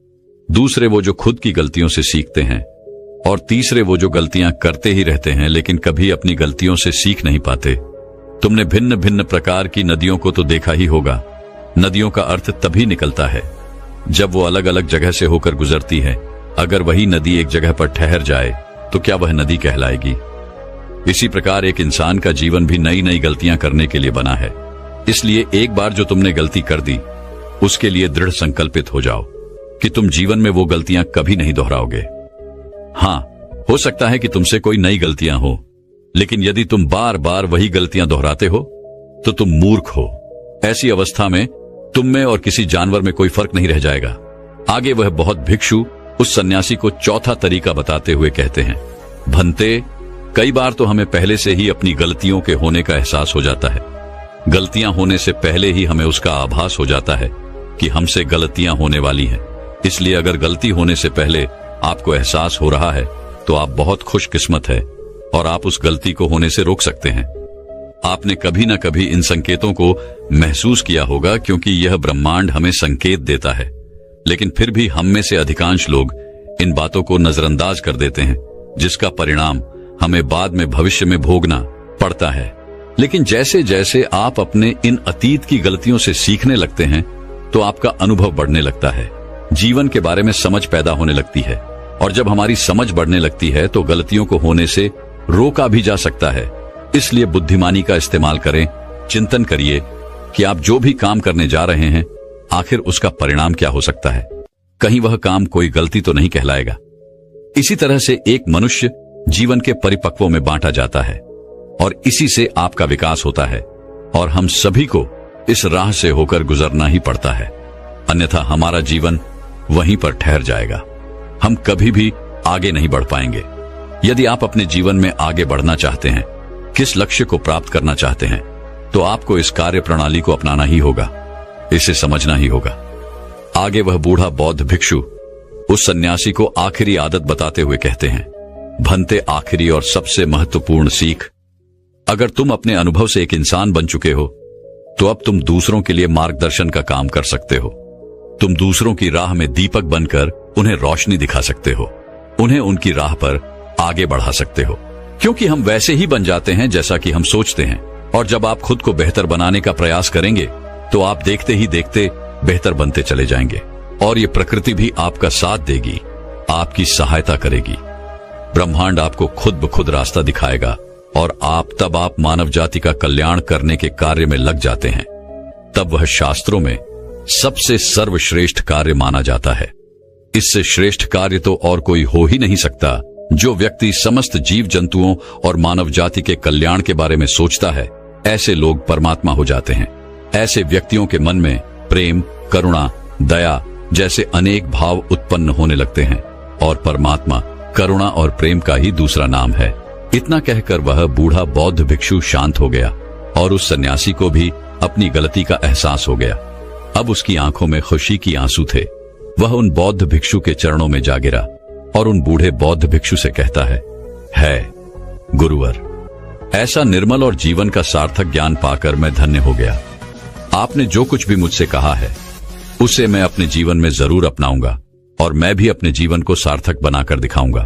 दूसरे वो जो खुद की गलतियों से सीखते हैं, और तीसरे वो जो गलतियां करते ही रहते हैं लेकिन कभी अपनी गलतियों से सीख नहीं पाते। तुमने भिन्न भिन्न प्रकार की नदियों को तो देखा ही होगा। नदियों का अर्थ तभी निकलता है जब वो अलग अलग जगह से होकर गुजरती है। अगर वही नदी एक जगह पर ठहर जाए तो क्या वह नदी कहलाएगी? इसी प्रकार एक इंसान का जीवन भी नई नई गलतियां करने के लिए बना है। इसलिए एक बार जो तुमने गलती कर दी उसके लिए दृढ़ संकल्पित हो जाओ कि तुम जीवन में वो गलतियां कभी नहीं दोहराओगे। हाँ, हो सकता है कि तुमसे कोई नई गलतियां हो, लेकिन यदि तुम बार बार वही गलतियां दोहराते हो तो तुम मूर्ख हो। ऐसी अवस्था में तुम में और किसी जानवर में कोई फर्क नहीं रह जाएगा। आगे वह बौद्ध भिक्षु उस सन्यासी को चौथा तरीका बताते हुए कहते हैं, भंते, कई बार तो हमें पहले से ही अपनी गलतियों के होने का एहसास हो जाता है। गलतियां होने से पहले ही हमें उसका आभास हो जाता है कि हमसे गलतियां होने वाली हैं। इसलिए अगर गलती होने से पहले आपको एहसास हो रहा है तो आप बहुत खुशकिस्मत है और आप उस गलती को होने से रोक सकते हैं। आपने कभी न कभी इन संकेतों को महसूस किया होगा, क्योंकि यह ब्रह्मांड हमें संकेत देता है। लेकिन फिर भी हम में से अधिकांश लोग इन बातों को नजरअंदाज कर देते हैं, जिसका परिणाम हमें बाद में भविष्य में भोगना पड़ता है। लेकिन जैसे जैसे आप अपने इन अतीत की गलतियों से सीखने लगते हैं तो आपका अनुभव बढ़ने लगता है, जीवन के बारे में समझ पैदा होने लगती है, और जब हमारी समझ बढ़ने लगती है तो गलतियों को होने से रोका भी जा सकता है। इसलिए बुद्धिमानी का इस्तेमाल करें, चिंतन करिए कि आप जो भी काम करने जा रहे हैं आखिर उसका परिणाम क्या हो सकता है। कहीं वह काम कोई गलती तो नहीं कहलाएगा। इसी तरह से एक मनुष्य जीवन के परिपक्वों में बांटा जाता है और इसी से आपका विकास होता है, और हम सभी को इस राह से होकर गुजरना ही पड़ता है, अन्यथा हमारा जीवन वहीं पर ठहर जाएगा। हम कभी भी आगे नहीं बढ़ पाएंगे। यदि आप अपने जीवन में आगे बढ़ना चाहते हैं, किस लक्ष्य को प्राप्त करना चाहते हैं, तो आपको इस कार्य प्रणाली को अपनाना ही होगा, इसे समझना ही होगा। आगे वह बूढ़ा बौद्ध भिक्षु उस सन्यासी को आखिरी आदत बताते हुए कहते हैं, भंते, आखिरी और सबसे महत्वपूर्ण सीख, अगर तुम अपने अनुभव से एक इंसान बन चुके हो तो अब तुम दूसरों के लिए मार्गदर्शन का काम कर सकते हो। तुम दूसरों की राह में दीपक बनकर उन्हें रोशनी दिखा सकते हो, उन्हें उनकी राह पर आगे बढ़ा सकते हो, क्योंकि हम वैसे ही बन जाते हैं जैसा कि हम सोचते हैं। और जब आप खुद को बेहतर बनाने का प्रयास करेंगे तो आप देखते ही देखते बेहतर बनते चले जाएंगे, और ये प्रकृति भी आपका साथ देगी, आपकी सहायता करेगी। ब्रह्मांड आपको खुद ब खुद रास्ता दिखाएगा और आप मानव जाति का कल्याण करने के कार्य में लग जाते हैं। तब वह शास्त्रों में सबसे सर्वश्रेष्ठ कार्य माना जाता है। इससे श्रेष्ठ कार्य तो और कोई हो ही नहीं सकता। जो व्यक्ति समस्त जीव जंतुओं और मानव जाति के कल्याण के बारे में सोचता है, ऐसे लोग परमात्मा हो जाते हैं। ऐसे व्यक्तियों के मन में प्रेम, करुणा, दया जैसे अनेक भाव उत्पन्न होने लगते हैं, और परमात्मा करुणा और प्रेम का ही दूसरा नाम है। इतना कहकर वह बूढ़ा बौद्ध भिक्षु शांत हो गया, और उस सन्यासी को भी अपनी गलती का एहसास हो गया। अब उसकी आंखों में खुशी की आंसू थे। वह उन बौद्ध भिक्षु के चरणों में जा गिरा और उन बूढ़े बौद्ध भिक्षु से कहता है गुरुवर, ऐसा निर्मल और जीवन का सार्थक ज्ञान पाकर मैं धन्य हो गया। आपने जो कुछ भी मुझसे कहा है उसे मैं अपने जीवन में जरूर अपनाऊंगा, और मैं भी अपने जीवन को सार्थक बनाकर दिखाऊंगा।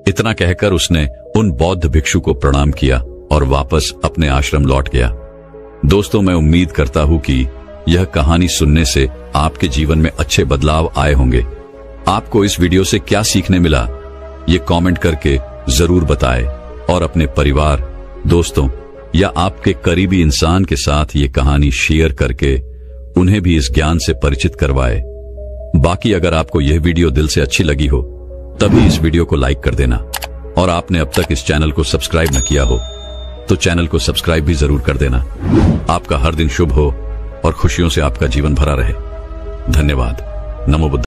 इतना कहकर उसने उन बौद्ध भिक्षु को प्रणाम किया और वापस अपने आश्रम लौट गया। दोस्तों, मैं उम्मीद करता हूं कि यह कहानी सुनने से आपके जीवन में अच्छे बदलाव आए होंगे। आपको इस वीडियो से क्या सीखने मिला, ये कमेंट करके जरूर बताएं, और अपने परिवार, दोस्तों या आपके करीबी इंसान के साथ ये कहानी शेयर करके उन्हें भी इस ज्ञान से परिचित करवाएं। बाकी अगर आपको यह वीडियो दिल से अच्छी लगी हो तभी इस वीडियो को लाइक कर देना, और आपने अब तक इस चैनल को सब्सक्राइब न किया हो तो चैनल को सब्सक्राइब भी जरूर कर देना। आपका हर दिन शुभ हो और खुशियों से आपका जीवन भरा रहे। धन्यवाद। नमो बुद्ध।